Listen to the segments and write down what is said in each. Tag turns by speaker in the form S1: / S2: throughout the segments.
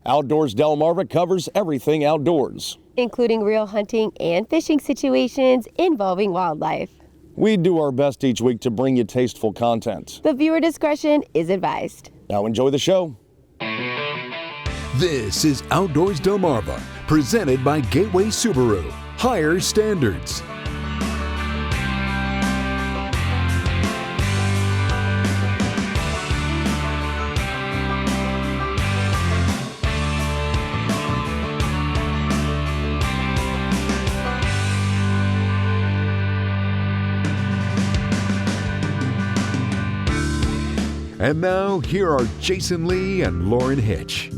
S1: Outdoors Delmarva covers everything outdoors,
S2: including real hunting and fishing situations involving wildlife.
S1: We do our best each week to bring you tasteful content,
S2: but viewer discretion is advised.
S1: Now enjoy the show.
S3: This is Outdoors Delmarva, presented by Gateway Subaru. Higher standards. And now, here are Jason Lee and Lauren Hitch.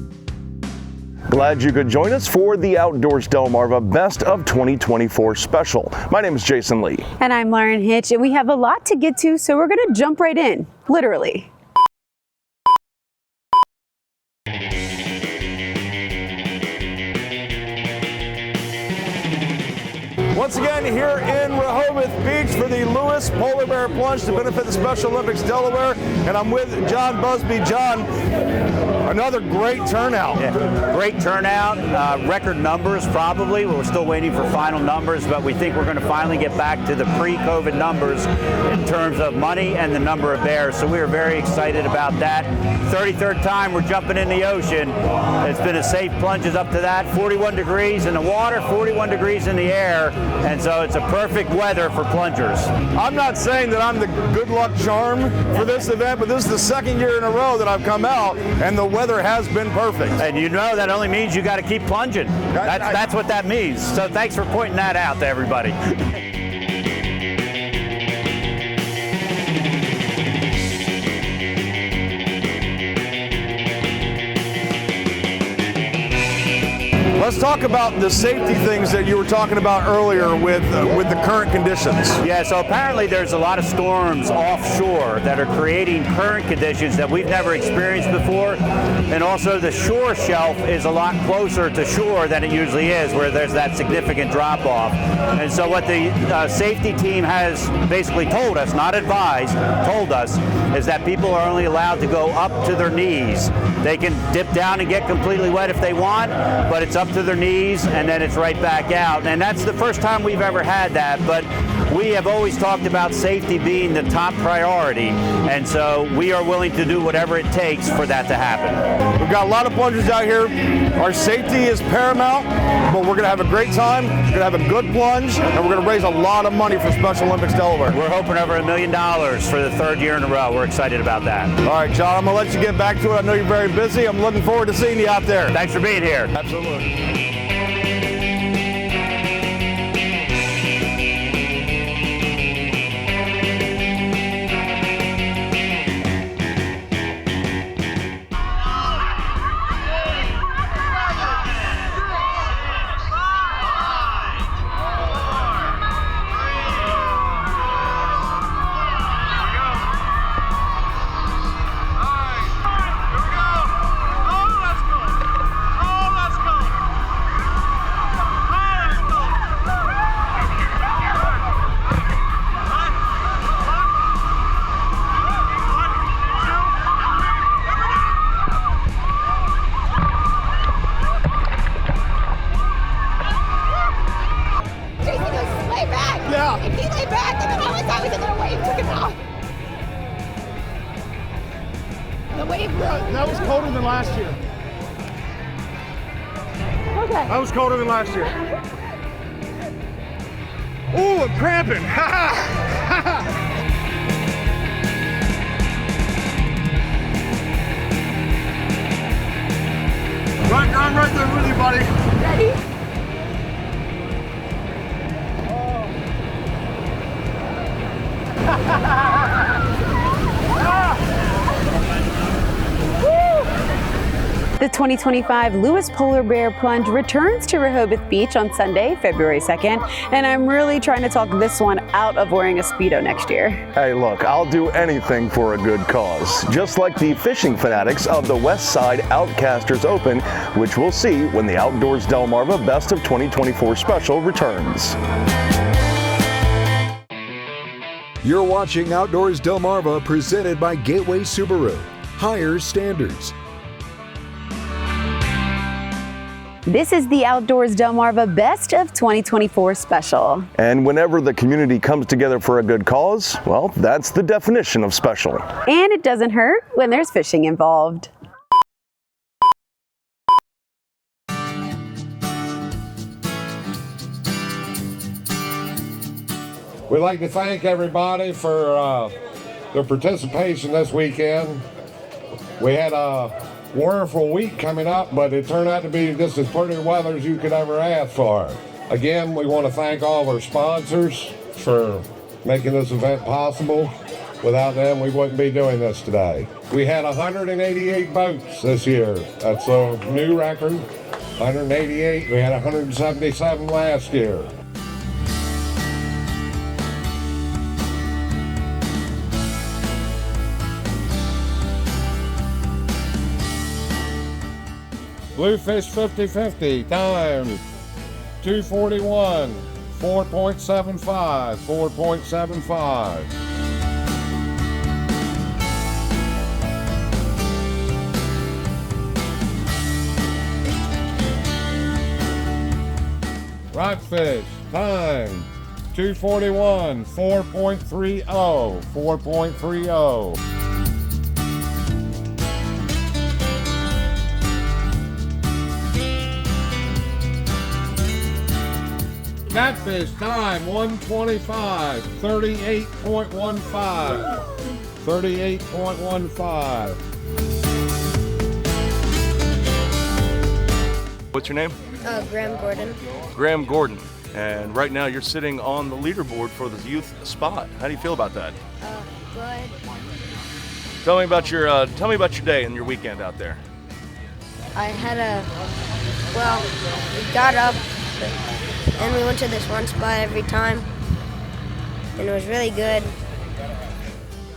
S1: Glad you could join us for the Outdoors Delmarva Best of 2024 special. My name is Jason Lee.
S4: And I'm Lauren Hitch, and we have a lot to get to, so we're going to jump right in, literally.
S1: Once again, here in Rehoboth Beach for the Lewes Polar Bear Plunge to benefit the Special Olympics Delaware, and I'm with John Busby. John, another great turnout.
S5: Yeah, great turnout, record numbers probably. We're still waiting for final numbers, but we think we're going to finally get back to the pre-COVID numbers in terms of money and the number of bears. So we are very excited about that. 33rd time we're jumping in the ocean. It's been a safe plunges up to that. 41 degrees in the water, 41 degrees in the air. And so it's a perfect weather for plungers.
S1: I'm not saying that I'm the good luck charm for this event, but this is the second year in a row that I've come out and the weather has been perfect.
S5: And you know that only means you got to keep plunging. That's what that means. So thanks for pointing that out to everybody.
S1: Let's talk about the safety things that you were talking about earlier with the current conditions.
S5: Yeah, so apparently there's a lot of storms offshore that are creating current conditions that we've never experienced before. And also the shore shelf is a lot closer to shore than it usually is, where there's that significant drop off. And so what the safety team has basically told us, not advised, told us, is that people are only allowed to go up to their knees. They can dip down and get completely wet if they want, but it's up to their knees and then it's right back out. And that's the first time we've ever had that, but we have always talked about safety being the top priority, and so we are willing to do whatever it takes for that to happen.
S1: We've got a lot of plungers out here. Our safety is paramount, but we're going to have a great time. We're going to have a good plunge, and we're going to raise a lot of money for Special Olympics Delaware.
S5: We're hoping over $1 million for the third year in a row. We're excited about that.
S1: All right, John, I'm going to let you get back to it. I know you're very busy. I'm looking forward to seeing you out there.
S5: Thanks for being here.
S1: Absolutely.
S6: That was colder than last year. Okay. That was colder than last year. Ooh, I'm cramping. I'm right there with you, buddy.
S4: Ready? The 2025 Lewes Polar Bear Plunge returns to Rehoboth Beach on Sunday, February 2nd, and I'm really trying to talk this one out of wearing a Speedo next year.
S1: Hey, look, I'll do anything for a good cause, just like the fishing fanatics of the West Side Outcasters Open, which we'll see when the Outdoors Delmarva Best of 2024 special returns.
S3: You're watching Outdoors Delmarva, presented by Gateway Subaru. Higher standards.
S4: This is the Outdoors Delmarva Best of 2024 special.
S1: And whenever the community comes together for a good cause, well, that's the definition of special.
S4: And it doesn't hurt when there's fishing involved.
S7: We'd like to thank everybody for their participation this weekend. We had a wonderful week coming up, but it turned out to be just as pretty weather as you could ever ask for. Again, we want to thank all of our sponsors for making this event possible. Without them, we wouldn't be doing this today. We had 188 boats this year. That's a new record. 188. We had 177 last year. Bluefish 50-50 times 241, 4.75, 4.75. Rockfish time 241, 4.30, 4.30. Catfish time 125, 38.15, 38.15.
S1: What's your name?
S8: Graham Gordon.
S1: Graham Gordon. And right now you're sitting on the leaderboard for the youth spot. How do you feel about that?
S8: Good.
S1: Tell me about your day and your weekend out there.
S8: I had we got up and we went to this one spot every time, and it was really good.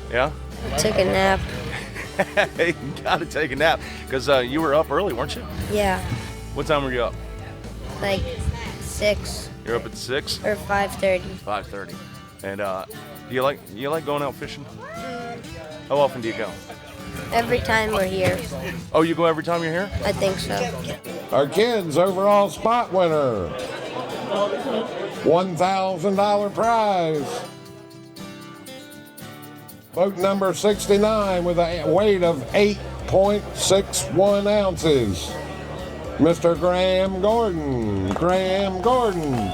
S1: Yeah?
S8: I took a nap.
S1: You gotta take a nap, because you were up early, weren't you?
S8: Yeah,
S1: What time were you up?
S8: like 6
S1: You're up at 6?
S8: or 5:30.
S1: 5:30. And do you like going out fishing? How often do you go?
S8: Every time we're here.
S1: Oh, you go every time you're here?
S8: I think so.
S7: Our kids' overall spot winner. $1,000 prize. Boat number 69 with a weight of 8.61 ounces. Mr. Graham Gordon. Graham Gordon.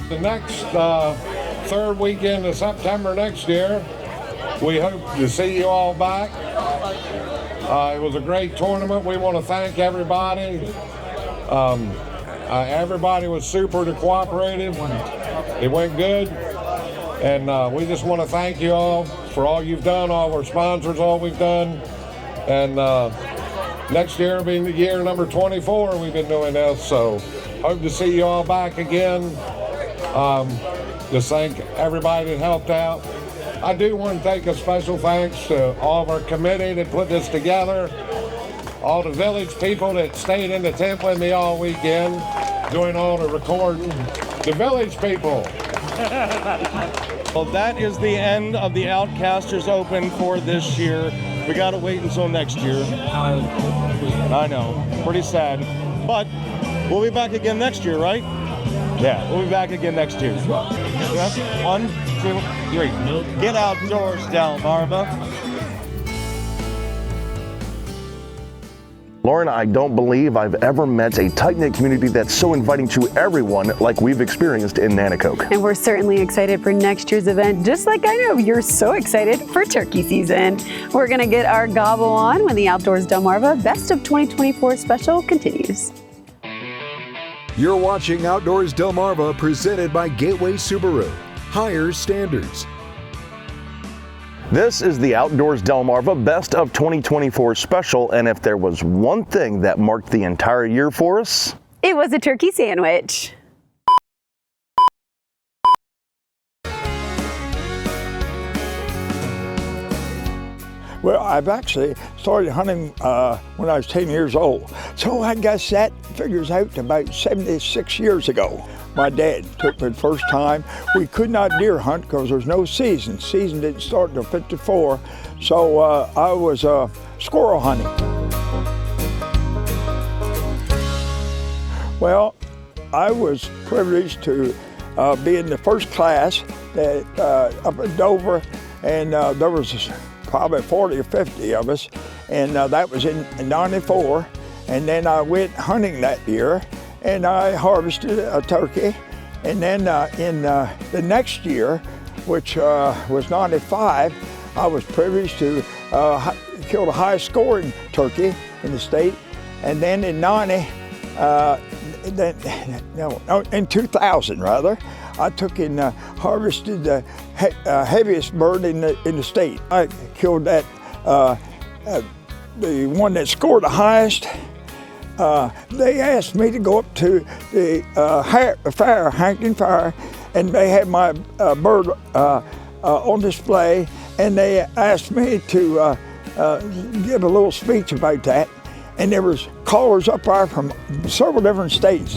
S7: The next third weekend of September next year, we hope to see you all back. It was a great tournament. We want to thank everybody. Everybody was super cooperative. It went good. And we just want to thank you all for all you've done, all our sponsors, all we've done. And next year will be the year number 24 we've been doing this. So hope to see you all back again. Just thank everybody that helped out. I do want to take a special thanks to all of our committee that put this together, all the village people that stayed in the tent with me all weekend, doing all the recording. The village people.
S6: Well, that is the end of the Outcasters Open for this year. We got to wait until next year. I know, pretty sad. But we'll be back again next year, right? Yeah, we'll be back again next year. Yeah. 1, 2, 3. Get outdoors, Delmarva.
S1: Lauren, I don't believe I've ever met a tight-knit community that's so inviting to everyone like we've experienced in Nanticoke.
S4: And we're certainly excited for next year's event, just like I know you're so excited for turkey season. We're going to get our gobble on when the Outdoors Delmarva Best of 2024 special continues.
S3: You're watching Outdoors Delmarva presented by Gateway Subaru. Higher standards.
S1: This is the Outdoors Delmarva Best of 2024 special, and if there was one thing that marked the entire year for us,
S4: it was a turkey sandwich.
S9: Well, I've actually started hunting when I was 10 years old. So I guess that figures out to about 76 years ago. My dad took me the first time. We could not deer hunt because there's no season. Season didn't start until 54. So I was squirrel hunting. Well, I was privileged to be in the first class that, up at Dover, and there was probably 40 or 50 of us, and that was in 94. And then I went hunting that year, and I harvested a turkey. And then in the next year, which was 95, I was privileged to kill the highest scoring turkey in the state. And then in 2000 rather, I took and harvested the heaviest bird in the state. I killed that, the one that scored the highest. They asked me to go up to the Hankton Fire, and they had my bird on display, and they asked me to give a little speech about that. And there was callers up there from several different states,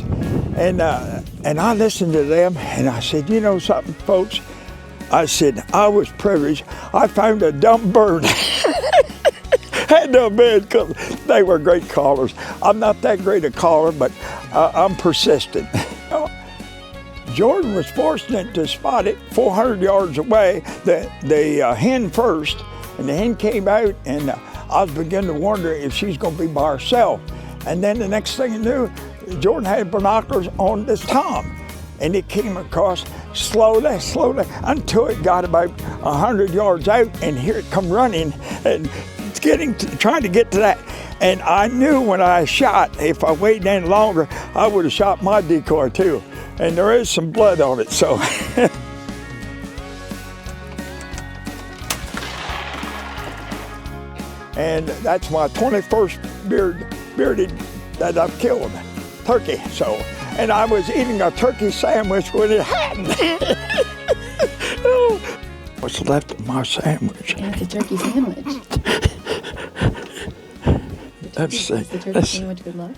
S9: and I listened to them, and I said, you know something, folks? I said, I was privileged. I found a dumb bird. Had no bed because they were great callers. I'm not that great a caller, but I'm persistent. Jordan was fortunate to spot it 400 yards away, the hen first, and the hen came out, and I was beginning to wonder if she's going to be by herself. And then the next thing you knew, Jordan had binoculars on this tom, and it came across slowly, until it got about 100 yards out, and here it come running, and trying to get to that. And I knew when I shot, if I waited any longer, I would have shot my decoy too. And there is some blood on it, so. And that's my 21st bearded that I've killed, turkey. So, and I was eating a turkey sandwich when it happened. Oh, what's left of my sandwich?
S10: Yeah, it's a turkey sandwich.
S9: Is
S10: the turkey sandwich good luck?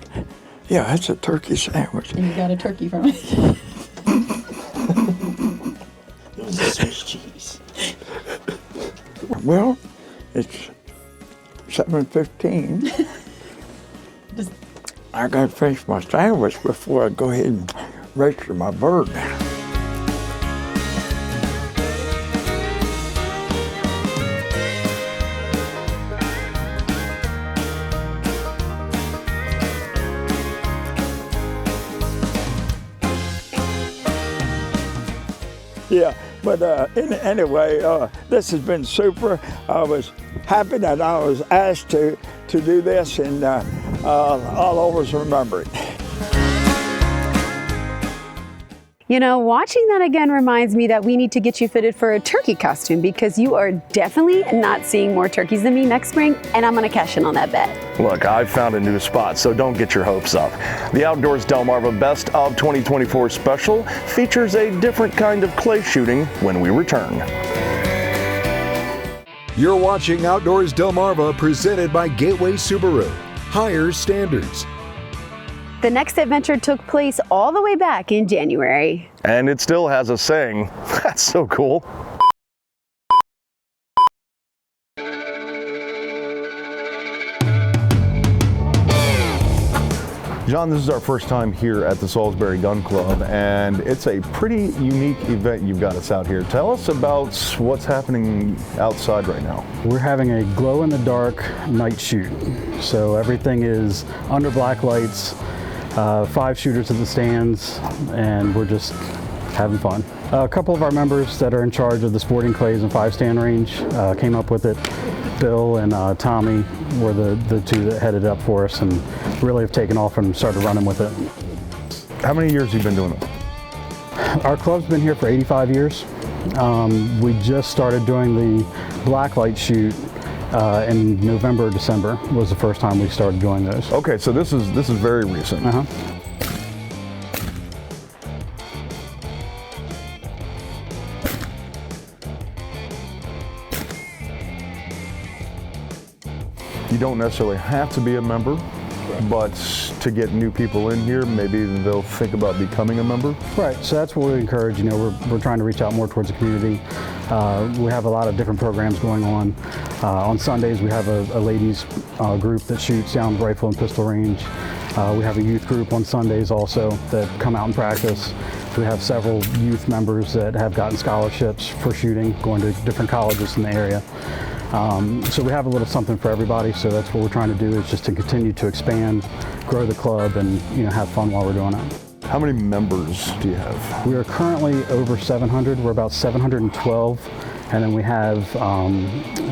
S9: Yeah, that's a turkey sandwich.
S10: And you got a turkey from it. It was a Swiss cheese.
S9: Well, it's 7:15. I got to finish my sandwich before I go ahead and register my bird. Yeah, but anyway, this has been super. I was happy that I was asked to do this, and I'll always remember it.
S4: You know, watching that again reminds me that we need to get you fitted for a turkey costume, because you are definitely not seeing more turkeys than me next spring, and I'm gonna cash in on that bet.
S1: Look, I've found a new spot, so don't get your hopes up. The Outdoors Delmarva Best of 2024 special features a different kind of clay shooting when we return.
S3: You're watching Outdoors Delmarva, presented by Gateway Subaru. Higher standards.
S4: The next adventure took place all the way back in January.
S1: And it still has a saying. That's so cool. John, this is our first time here at the Salisbury Gun Club, and it's a pretty unique event you've got us out here. Tell us about what's happening outside right now.
S11: We're having a glow-in-the-dark night shoot. So everything is under black lights, 5 shooters at the stands, and we're just having fun. A couple of our members that are in charge of the sporting clays and 5-stand range came up with it. Bill and Tommy were the two that headed up for us, and really have taken off and started running with it.
S1: How many years have you been doing it?
S11: Our club's been here for 85 years. We just started doing the Blacklight shoot in November or December was the first time we started doing those.
S1: Okay, so this is very recent.
S11: Uh-huh.
S1: You don't necessarily have to be a member, but to get new people in here, maybe they'll think about becoming a member.
S11: Right, so that's what we encourage. You know, we're trying to reach out more towards the community. We have a lot of different programs going on. On Sundays, we have a ladies group that shoots down rifle and pistol range. We have a youth group on Sundays also that come out and practice. We have several youth members that have gotten scholarships for shooting, going to different colleges in the area. So we have a little something for everybody, so that's what we're trying to do, is just to continue to expand, grow the club, and have fun while we're doing it.
S1: How many members do you have?
S11: We are currently over 700. We're about 712, and then we have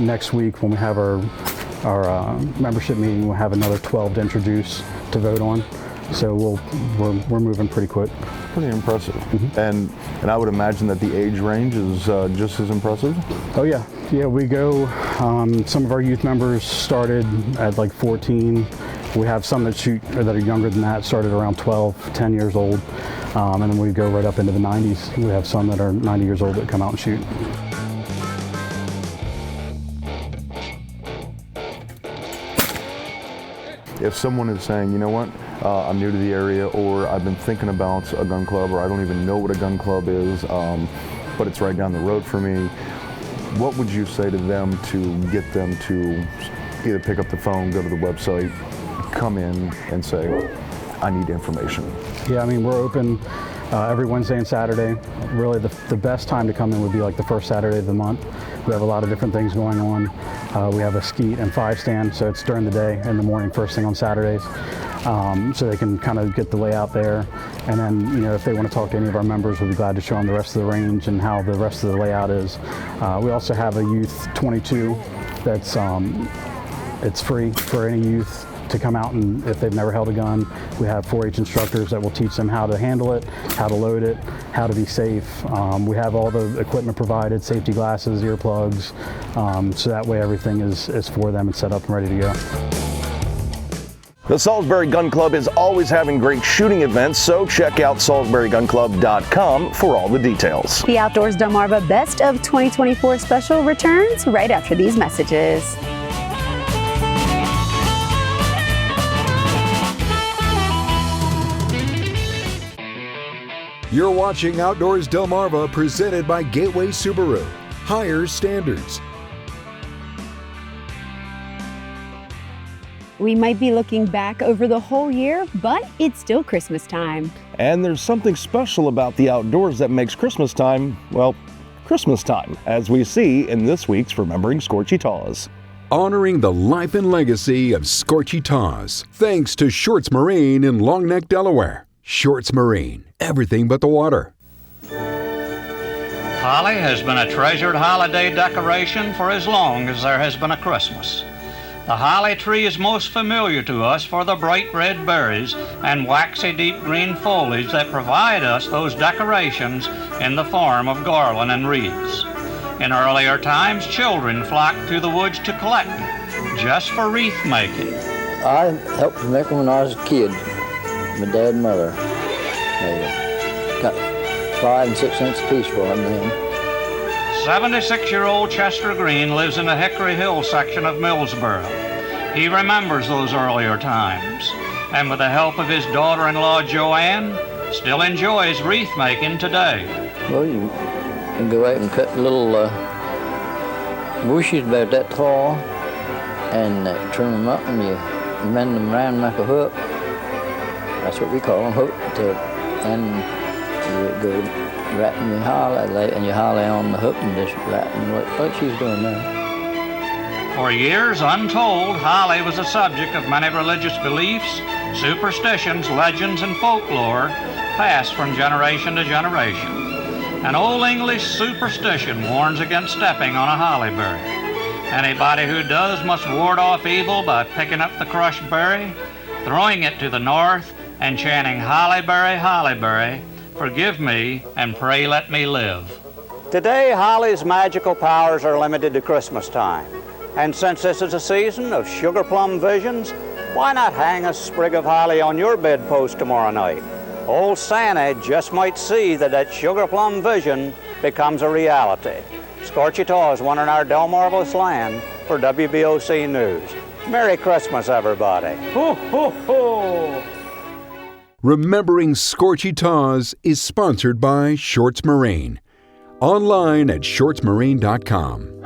S11: next week when we have our membership meeting, we'll have another 12 to introduce to vote on. So we're moving pretty quick.
S1: Pretty impressive. And I would imagine that the age range is just as impressive?
S11: Oh yeah, we go, some of our youth members started at like 14. We have some that shoot or that are younger than that, started around 12, 10 years old. And then we go right up into the 90s. We have some that are 90 years old that come out and shoot.
S1: If someone is saying, you know what, I'm new to the area, or I've been thinking about a gun club, or I don't even know what a gun club is, but it's right down the road for me, what would you say to them to get them to either pick up the phone, go to the website, come in and say, I need information?
S11: Yeah, I mean, we're open every Wednesday and Saturday. Really, the best time to come in would be like the first Saturday of the month. We have a lot of different things going on. We have a skeet and 5 stand, so it's during the day, in the morning, first thing on Saturdays. So they can kind of get the layout there. And then, if they want to talk to any of our members, we'll be glad to show them the rest of the range and how the rest of the layout is. We also have a youth 22 that's it's free for any youth to come out, and if they've never held a gun, we have 4-H instructors that will teach them how to handle it, how to load it, how to be safe. We have all the equipment provided, safety glasses, earplugs, so that way everything is for them and set up and ready to go.
S1: The Salisbury Gun Club is always having great shooting events, so check out SalisburyGunClub.com for all the details.
S4: The Outdoors Delmarva Best of 2024 special returns right after these messages.
S3: You're watching Outdoors Delmarva, presented by Gateway Subaru. Higher standards.
S4: We might be looking back over the whole year, but it's still Christmas time.
S1: And there's something special about the outdoors that makes Christmas time, well, Christmas time, as we see in this week's Remembering Scorchy Taws.
S3: Honoring the life and legacy of Scorchy Taws, thanks to Shorts Marine in Long Neck, Delaware. Shorts Marine, everything but the water.
S12: Holly has been a treasured holiday decoration for as long as there has been a Christmas. The holly tree is most familiar to us for the bright red berries and waxy deep green foliage that provide us those decorations in the form of garland and wreaths. In earlier times, children flocked to the woods to collect just for wreath making.
S13: I helped to make them when I was a kid. My dad and mother. They got 5 and 6 cents a piece for them then.
S12: 76-year-old Chester Green lives in the Hickory Hill section of Millsboro. He remembers those earlier times, and with the help of his daughter-in-law Joanne, still enjoys wreath making today.
S13: Well, you can go out and cut little bushes about that tall and trim them up, and you mend them around like a hook. That's what we call them, hook. And you go wrapping your holly, and you holly on the hook and just wrapping like she's doing now.
S12: For years, untold, holly was a subject of many religious beliefs, superstitions, legends, and folklore passed from generation to generation. An old English superstition warns against stepping on a holly berry. Anybody who does must ward off evil by picking up the crushed berry, throwing it to the north, and chanting, "Holly berry, holly berry, forgive me and pray let me live."
S5: Today, holly's magical powers are limited to Christmas time. And since this is a season of sugar plum visions, why not hang a sprig of holly on your bedpost tomorrow night? Old Santa just might see that sugar plum vision becomes a reality. Scorchy Taws, one in our Delmarva land for WBOC News. Merry Christmas, everybody.
S6: Ho, ho, ho!
S3: Remembering Scorchy Taws is sponsored by Shorts Marine. Online at shortsmarine.com.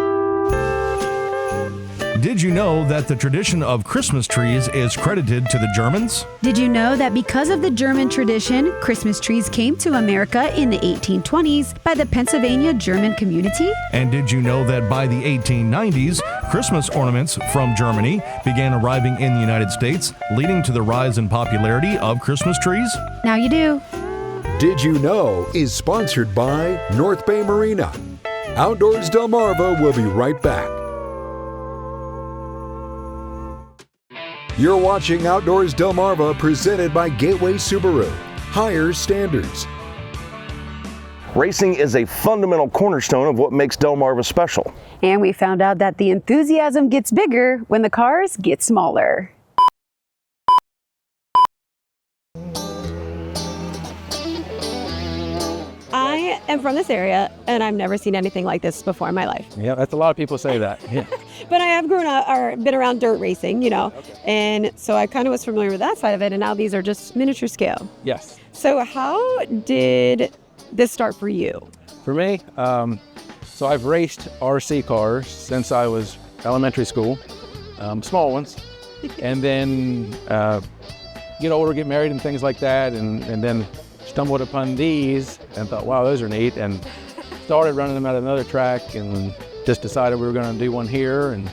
S14: Did you know that the tradition of Christmas trees is credited to the Germans?
S4: Did you know that because of the German tradition, Christmas trees came to America in the 1820s by the Pennsylvania German community?
S14: And did you know that by the 1890s, Christmas ornaments from Germany began arriving in the United States, leading to the rise in popularity of Christmas trees?
S4: Now you do.
S3: Did You Know is sponsored by North Bay Marina. Outdoors Delmarva will be right back. You're watching Outdoors Delmarva presented by Gateway Subaru. Higher standards.
S1: Racing is a fundamental cornerstone of what makes Delmarva special.
S4: And we found out that the enthusiasm gets bigger when the cars get smaller.
S15: I am from this area, and I've never seen anything like this before in my life.
S16: Yeah, that's a lot of people say that. Yeah.
S15: But I have grown up or been around dirt racing, you know, and so I kind of was familiar with that side of it, and now these are just miniature scale.
S16: Yes.
S15: So how did this start for you?
S16: For me, so I've raced RC cars since I was elementary school, small ones, and then get older, get married and things like that, and then stumbled upon these and thought, wow, those are neat, and started running them at another track and just decided we were going to do one here, and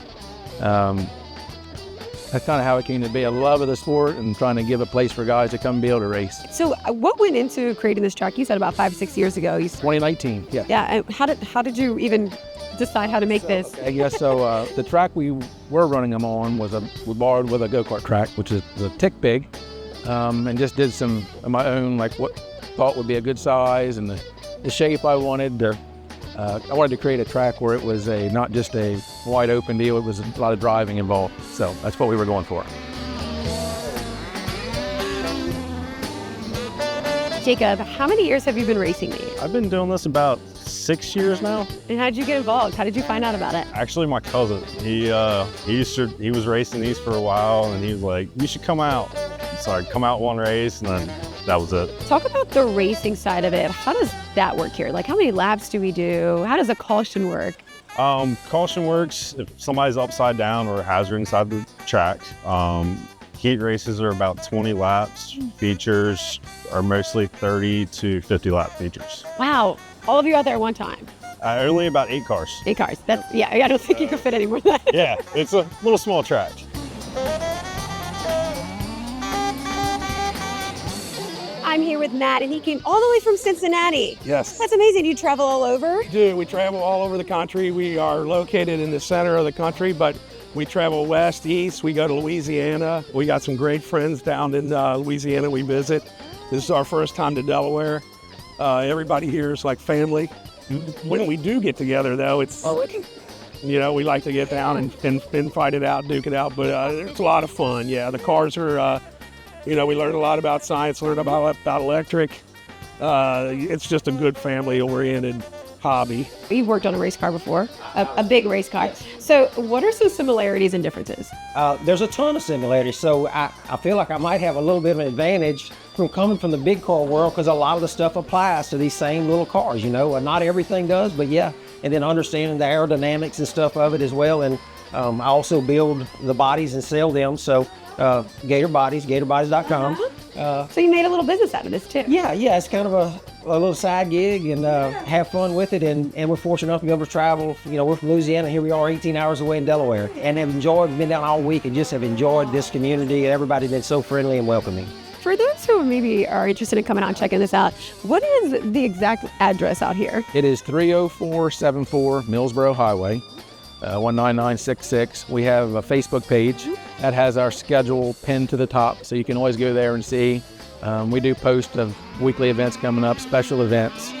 S16: that's kind of how it came to be. A love of the sport and trying to give a place for guys to come and be able to race.
S15: So what went into creating this track? You said about 5-6 years ago.
S16: 2019, yeah.
S15: Yeah, and how did you even decide how to make this?
S16: So the track we were running them on was we borrowed with a go-kart track, which is the Tick Big, and just did some of my own, like what thought would be a good size and the shape I wanted. I wanted to create a track where it was not just a wide open deal, it was a lot of driving involved. So that's what we were going for.
S15: Jacob, how many years have you been racing these?
S17: I've been doing this about 6 years now.
S15: And how did you get involved? How did you find out about it?
S17: Actually, my cousin, he was racing these for a while, and he was like, you should come out. So I come out one race, and then that was it.
S15: Talk about the racing side of it. How does that work here? Like, how many laps do we do? How does a caution work?
S17: Caution works if somebody's upside down or hazard inside the track. Heat races are about 20 laps. Features are mostly 30 to 50 lap features.
S15: Wow, all of you out there at one time?
S17: Only about 8 cars.
S15: 8 cars, yeah, I don't think you could fit any more than that.
S17: Yeah, it's a little small track.
S15: I'm here with Matt, and he came all the way from Cincinnati.
S18: Yes.
S15: That's amazing. You travel all over?
S18: We travel all over the country. We are located in the center of the country, but we travel west, east. We go to Louisiana. We got some great friends down in Louisiana we visit. This is our first time to Delaware. Everybody here is like family. When we do get together, though, it's, we like to get down and fight it out, duke it out, but it's a lot of fun. Yeah, the cars are, we learn a lot about science, learn about electric. It's just a good family-oriented hobby.
S15: You've worked on a race car before, a big race car. So what are some similarities and differences?
S19: There's a ton of similarities. So I feel like I might have a little bit of an advantage from coming from the big car world, because a lot of the stuff applies to these same little cars, not everything does, but yeah. And then understanding the aerodynamics and stuff of it as well. And I also build the bodies and sell them. So Gator Bodies, gatorbodies.com.
S15: So you made a little business out of this too?
S19: Yeah, it's kind of a little side gig, and have fun with it, and we're fortunate enough to be able to travel. We're from Louisiana, here we are 18 hours away in Delaware, and have enjoyed, been down all week and just have enjoyed this community, and everybody's been so friendly and welcoming.
S15: For those who maybe are interested in coming out and checking this out, what is the exact address out here?
S16: It is 30474 Millsboro Highway, 19966. We have a Facebook page that has our schedule pinned to the top, so you can always go there and see. We do post of weekly events coming up, special events.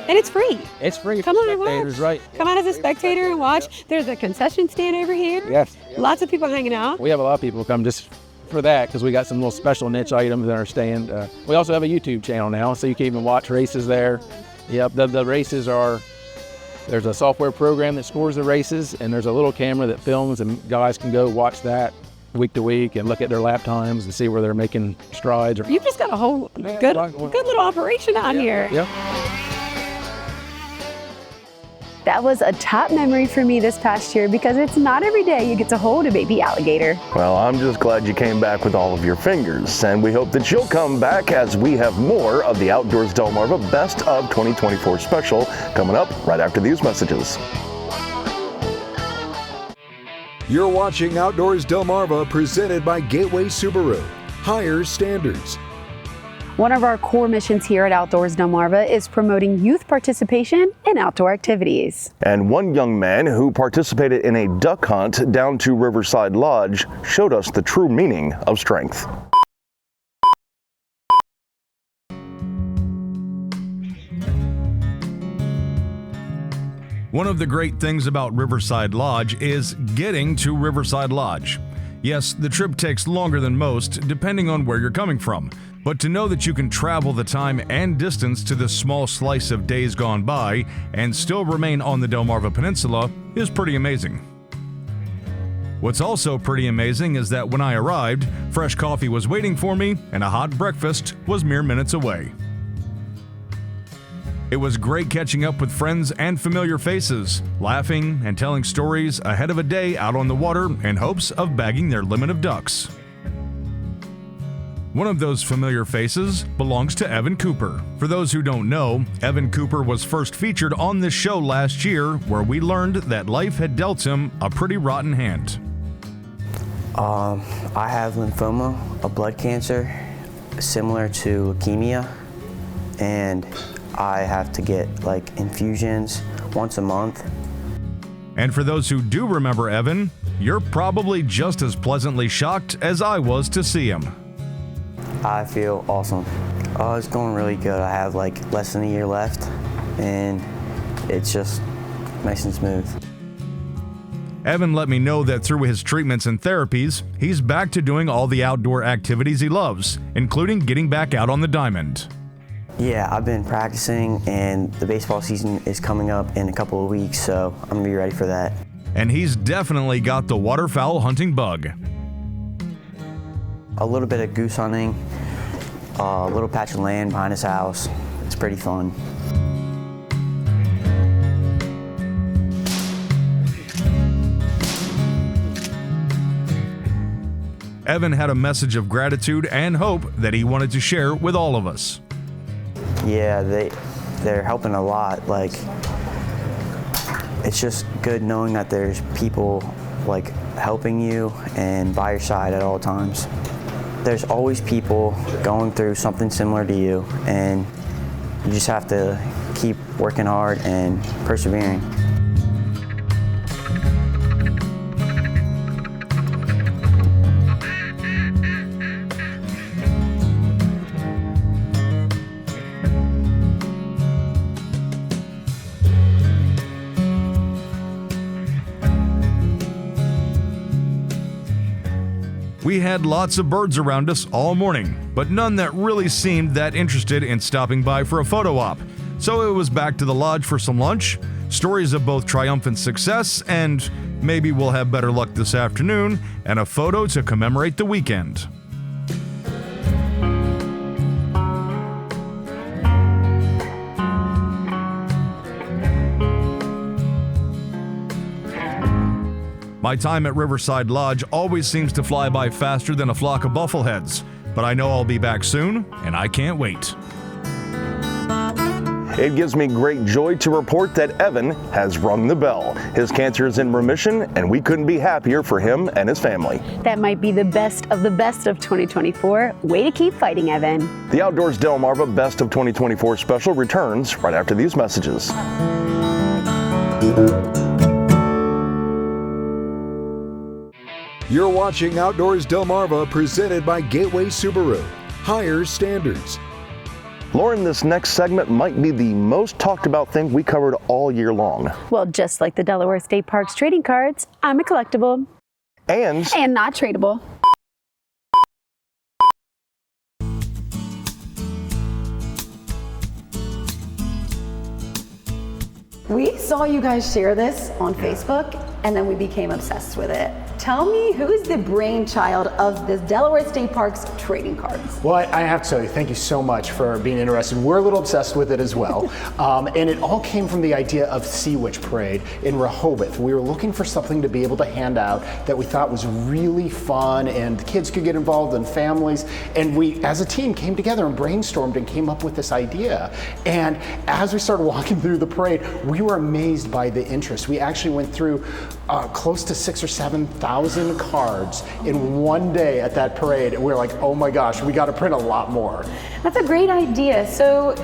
S15: And it's free.
S16: It's free.
S15: Come on and
S16: watch. Right.
S15: Come out as a spectator and watch. There's a concession stand over here.
S16: Yes.
S15: Lots of people hanging out.
S16: We have a lot of people come just for that, because we got some little special niche items in our stand. We also have a YouTube channel now, so you can even watch races there. Yep, the races are There's a software program that scores the races, and there's a little camera that films, and guys can go watch that week to week and look at their lap times and see where they're making strides.
S15: You've just got a whole good little operation on here.
S16: Yeah.
S4: That was a top memory for me this past year because it's not every day you get to hold a baby alligator.
S1: Well, I'm just glad you came back with all of your fingers, and we hope that you'll come back as we have more of the Outdoors Delmarva Best of 2024 special coming up right after these messages.
S3: You're watching Outdoors Delmarva presented by Gateway Subaru. Higher standards.
S4: One of our core missions here at Outdoors Delmarva is promoting youth participation in outdoor activities.
S1: And one young man who participated in a duck hunt down to Riverside Lodge showed us the true meaning of strength.
S14: One of the great things about Riverside Lodge is getting to Riverside Lodge. Yes, the trip takes longer than most, depending on where you're coming from. But to know that you can travel the time and distance to this small slice of days gone by and still remain on the Delmarva Peninsula is pretty amazing. What's also pretty amazing is that when I arrived, fresh coffee was waiting for me and a hot breakfast was mere minutes away. It was great catching up with friends and familiar faces, laughing and telling stories ahead of a day out on the water in hopes of bagging their limit of ducks. One of those familiar faces belongs to Evan Cooper. For those who don't know, Evan Cooper was first featured on this show last year, where we learned that life had dealt him a pretty rotten hand.
S20: I have lymphoma, a blood cancer similar to leukemia, and I have to get infusions once a month.
S14: And for those who do remember Evan, you're probably just as pleasantly shocked as I was to see him.
S20: I feel awesome. It's going really good. I have less than a year left, and it's just nice and smooth.
S14: Evan let me know that through his treatments and therapies, he's back to doing all the outdoor activities he loves, including getting back out on the diamond.
S20: Yeah, I've been practicing, and the baseball season is coming up in a couple of weeks, so I'm gonna be ready for that.
S14: And he's definitely got the waterfowl hunting bug.
S20: A little bit of goose hunting, a little patch of land behind his house. It's pretty fun.
S14: Evan had a message of gratitude and hope that he wanted to share with all of us.
S20: Yeah, they're helping a lot. It's just good knowing that there's people helping you and by your side at all times. There's always people going through something similar to you, and you just have to keep working hard and persevering.
S14: We had lots of birds around us all morning, but none that really seemed that interested in stopping by for a photo op. So it was back to the lodge for some lunch, stories of both triumphant success and maybe we'll have better luck this afternoon, and a photo to commemorate the weekend. My time at Riverside Lodge always seems to fly by faster than a flock of buffleheads, but I know I'll be back soon, and I can't wait.
S1: It gives me great joy to report that Evan has rung the bell. His cancer is in remission, and we couldn't be happier for him and his family.
S4: That might be the best of 2024. Way to keep fighting, Evan.
S1: The Outdoors Delmarva Best of 2024 special returns right after these messages.
S3: You're watching Outdoors Delmarva presented by Gateway Subaru. Higher standards.
S1: Lauren, this next segment might be the most talked about thing we covered all year long.
S4: Well, just like the Delaware State Parks trading cards, I'm a collectible.
S1: And
S4: not tradable. We saw you guys share this on Facebook, and then we became obsessed with it. Tell me, who is the brainchild of this Delaware State Parks trading cards?
S21: Well, I have to tell you, thank you so much for being interested. We're a little obsessed with it as well. And it all came from the idea of Sea Witch Parade in Rehoboth. We were looking for something to be able to hand out that we thought was really fun and kids could get involved and families. And we, as a team, came together and brainstormed and came up with this idea. And as we started walking through the parade, we were amazed by the interest. We actually went through close to 6,000 or 7,000 cards in one day at that parade. And we were like, oh my gosh, we got to print a lot more.
S4: That's a great idea. So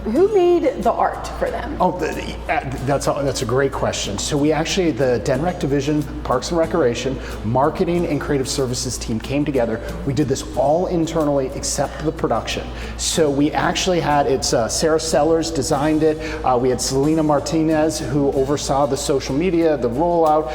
S4: who made the art for them?
S21: Oh, that's a great question. So we actually, the DenRec Division, Parks and Recreation, Marketing and Creative Services team came together. We did this all internally except the production. So we actually had, Sarah Sellers designed it. We had Selena Martinez who oversaw the social media, the rollout.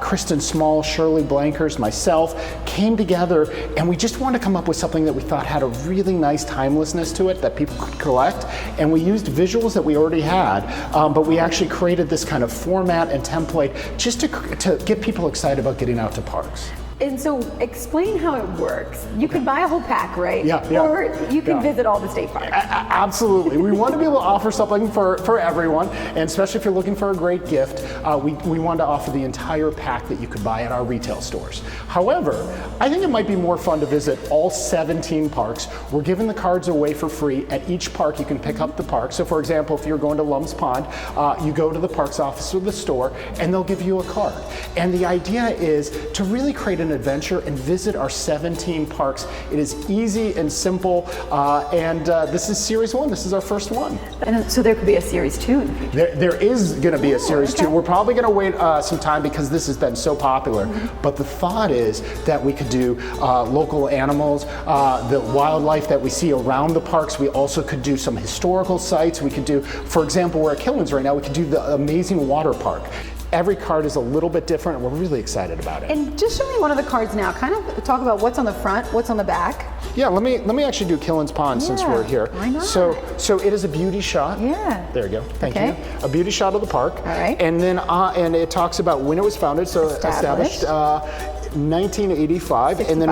S21: Kristen Small, Shirley Blankers, myself came together, and we just wanted to come up with something that we thought had a really nice timelessness to it that people could collect. And we used visuals that we already had, but we actually created this kind of format and template just to get people excited about getting out to parks.
S4: And so explain how it works. You can buy a whole pack, right?
S21: Yeah.
S4: Or you can visit all the state parks.
S21: Absolutely. We want to be able to offer something for everyone, and especially if you're looking for a great gift, we wanted to offer the entire pack that you could buy at our retail stores. However, I think it might be more fun to visit all 17 parks. We're giving the cards away for free. At each park, you can pick up the park. So for example, if you're going to Lum's Pond, you go to the parks office or the store, and they'll give you a card. And the idea is to really create an adventure and visit our 17 parks. It is easy and simple, and this is series 1. This is our first one.
S4: And so there could be a series 2 in the future.
S21: There is going to be a series 2. We're probably going to wait some time because this has been so popular. But the thought is that we could do local animals, the wildlife that we see around the parks. We also could do some historical sites. We could do, for example, we're at Killen's right now, we could do the amazing water park. Every card is a little bit different, and we're really excited about it.
S4: And just show me one of the cards now. Kind of talk about what's on the front, what's on the back.
S21: Yeah, let me actually do Killen's Pond since we're here.
S4: Why not?
S21: So it is a beauty shot.
S4: Yeah.
S21: There you go. Thank you. A beauty shot of the park.
S4: All right.
S21: And then and it talks about when it was founded. So established 1985, and then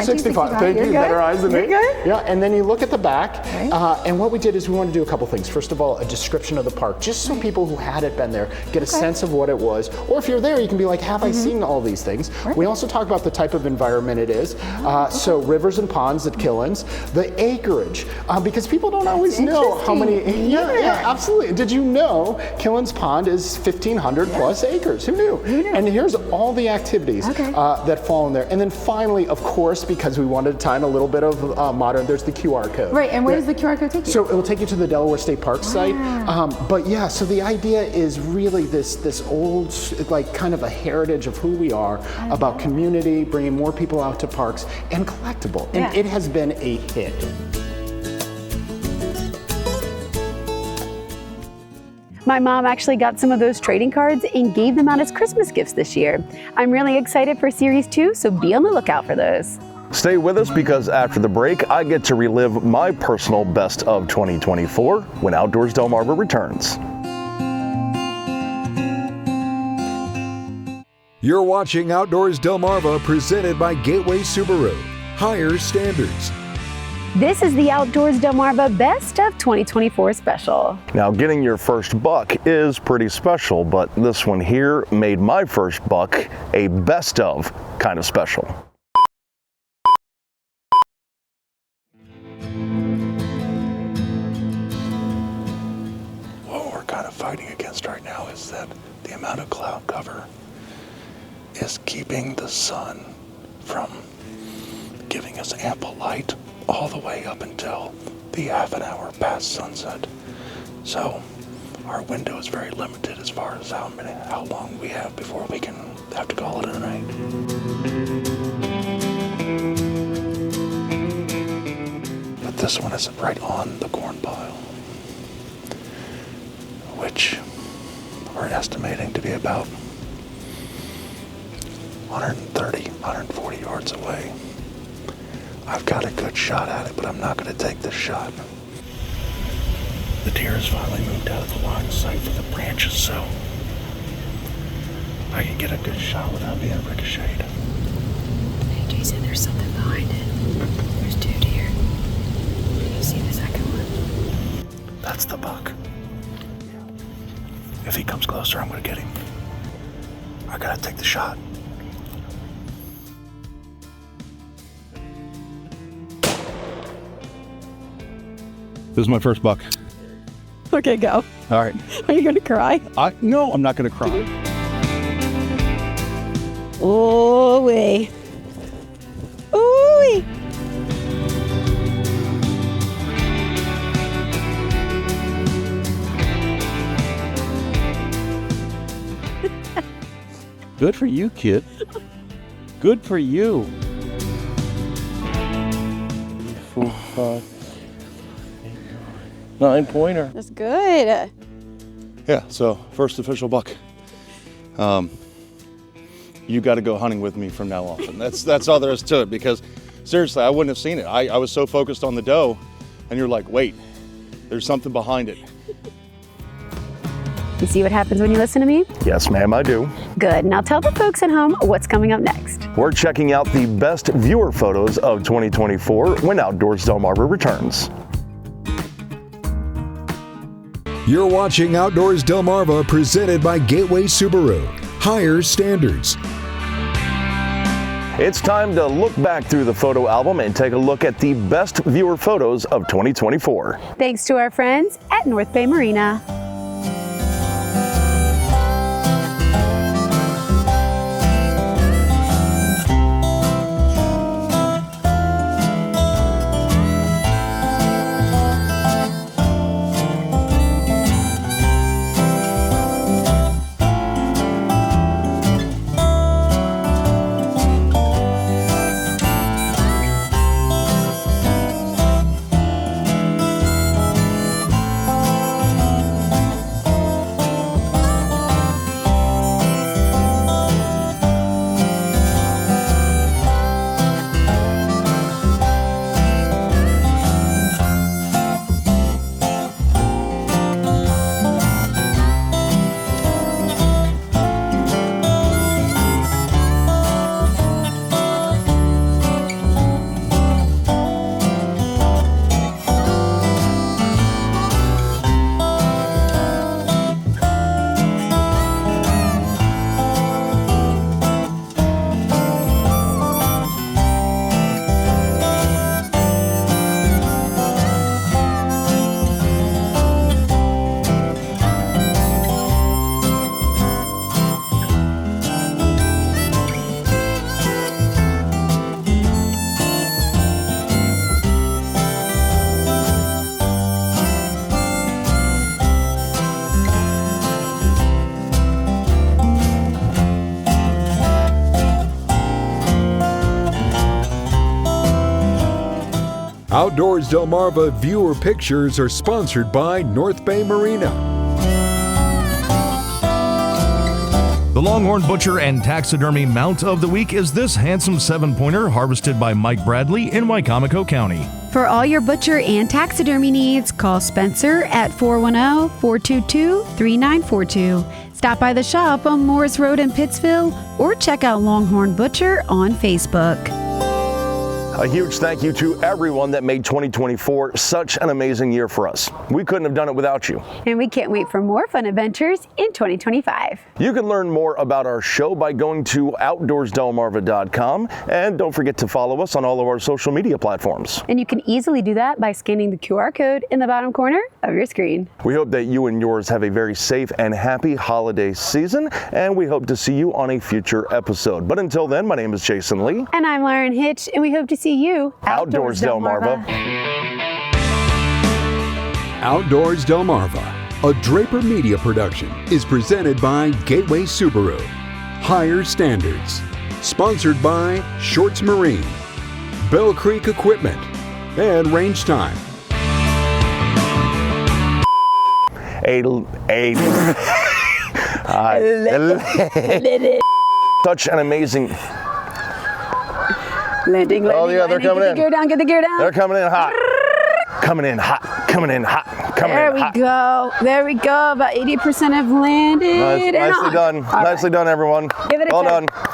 S21: 65. Thank you. Better eyes than me. Yeah, and then you look at the back, and what we did is we wanted to do a couple things. First of all, a description of the park, just so people who hadn't been there get a sense of what it was. Or if you're there, you can be like, have I seen all these things? We also talk about the type of environment it is. So rivers and ponds at Killen's, the acreage, because people don't always know how many. Yeah, absolutely. Did you know Killen's Pond is 1,500 plus acres? Who knew? And here's all the activities that fall in there. And then finally, of course, because we wanted to tie in a little bit of modern, there's the QR code.
S4: Right, and where does the QR code take you?
S21: So it will take you to the Delaware State Parks site. But yeah, so the idea is really this old, like kind of a heritage of who we are, about community, bringing more people out to parks, and collectible. And it has been a hit.
S4: My mom actually got some of those trading cards and gave them out as Christmas gifts this year. I'm really excited for Series 2, so be on the lookout for those.
S1: Stay with us because after the break, I get to relive my personal best of 2024 when Outdoors Delmarva returns.
S3: You're watching Outdoors Delmarva presented by Gateway Subaru. Higher standards.
S4: This is the Outdoors Delmarva Best of 2024 special.
S1: Now, getting your first buck is pretty special, but this one here made my first buck a best of kind of special.
S22: What we're kind of fighting against right now is that the amount of cloud cover is keeping the sun from giving us ample light all the way up until the half an hour past sunset. So our window is very limited as far as how long we have before we can have to call it a night. But this one is right on the corn pile, which we're estimating to be about 130, 140 yards away. I've got a good shot at it, but I'm not going to take this shot. The deer has finally moved out of the line of sight for the branches, so I can get a good shot without being ricocheted.
S2: Hey Jason, there's something behind it. There's 2 deer. You see the second one?
S22: That's the buck. If he comes closer, I'm gonna get him. I gotta take the shot.
S8: This is my first buck.
S15: Okay, go.
S8: All right.
S15: Are you going to cry?
S8: No, I'm not going to cry.
S15: Oh, wee. Ooh.
S8: Good for you, kid. Good for you. 4, 5, 9-pointer.
S15: That's good.
S8: Yeah, so first official buck. You got to go hunting with me from now on. That's all there is to it, because seriously, I wouldn't have seen it. I was so focused on the doe, and you're like, wait, there's something behind it.
S4: You see what happens when you listen to me?
S1: Yes, ma'am, I do.
S4: Good. Now tell the folks at home what's coming up next.
S1: We're checking out the best viewer photos of 2024 when Outdoors Delmarva returns.
S3: You're watching Outdoors Delmarva, presented by Gateway Subaru. Higher standards.
S1: It's time to look back through the photo album and take a look at the best viewer photos of 2024.
S4: Thanks to our friends at North Bay Marina.
S3: Outdoors Delmarva viewer pictures are sponsored by North Bay Marina.
S14: The Longhorn Butcher and Taxidermy Mount of the Week is this handsome 7-pointer harvested by Mike Bradley in Wicomico County.
S4: For all your butcher and taxidermy needs, call Spencer at 410-422-3942. Stop by the shop on Morris Road in Pittsville or check out Longhorn Butcher on Facebook.
S1: A huge thank you to everyone that made 2024 such an amazing year for us. We couldn't have done it without you.
S4: And we can't wait for more fun adventures in 2025.
S1: You can learn more about our show by going to outdoorsdelmarva.com, and don't forget to follow us on all of our social media platforms.
S4: And you can easily do that by scanning the QR code in the bottom corner of your screen.
S1: We hope that you and yours have a very safe and happy holiday season, and we hope to see you on a future episode. But until then, my name is Jason Lee.
S4: And I'm Lauren Hitch, and we hope to see you
S1: Outdoors Delmarva.
S3: Outdoors Delmarva, a Draper Media production, is presented by Gateway Subaru. Higher standards. Sponsored by Shorts Marine, Bell Creek Equipment, and Range Time.
S1: Such an amazing...
S4: Landing,
S1: oh yeah, they're coming in.
S4: Get the gear down, get the gear down.
S1: They're coming in hot. Coming in hot, coming in hot. coming
S4: There
S1: in
S4: we
S1: hot.
S4: go. There we go. About 80% have landed.
S1: Nicely done.
S4: All
S1: Nicely done, everyone.
S4: Give it a
S1: well
S4: check.
S1: done.